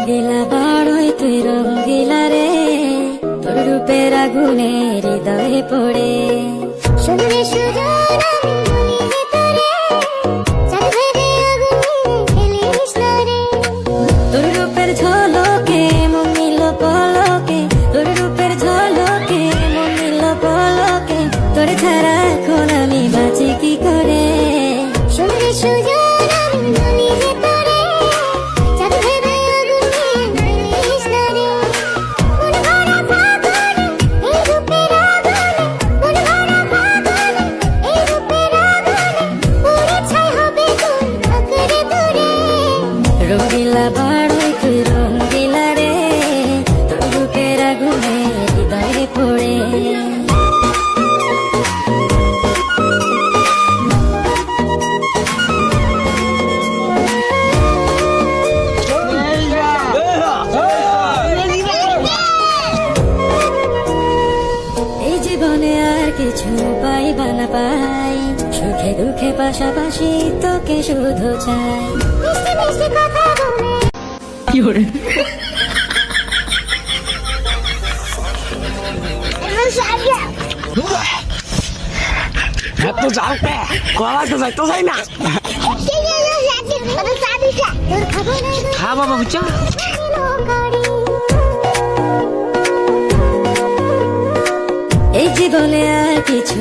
রঙ্গিলা বাড়ই তুই রঙ্গিলা রে, তোর রূপের আগুনে হৃদয়ে পড়ে। শুনলে সুজন আমি বলি তোরে, চাঁদ ভেবে আগুনে খেলিস না রে। তোর রূপের ঝলকে মন নিল পলকে, তোর রূপের ঝলকে মন নিল পলকে, তোর ছাড়া এখন আমি বাঁচি কি করে। শুনলে সুজন আমি বলি তোরে, চাঁদ ভেবে আগুনে খেলিস না রে। মন ভরা ফাগুনে এই রূপের আগুনে, মন ভরা ফাগুনে এই রূপের আগুনে, পুরে ছাই হবে তোর আঁকড়ে ধরে। রঙ্গিলা বাড়ই তুই রঙ্গিলা রে, তোর রূপের আগুনে হৃদয়ে পড়ে। এই জীবনে আর কিছু পাইবা না পাই, সুখে দুঃখে পাশাপাশি তোকে শুধু চাই। মিষ্টি মিষ্টি কথা বলে এত জালতে কলা তো যাইতো যাই না। খা বাবা বুঝছো, এই জীবনে আর কিছু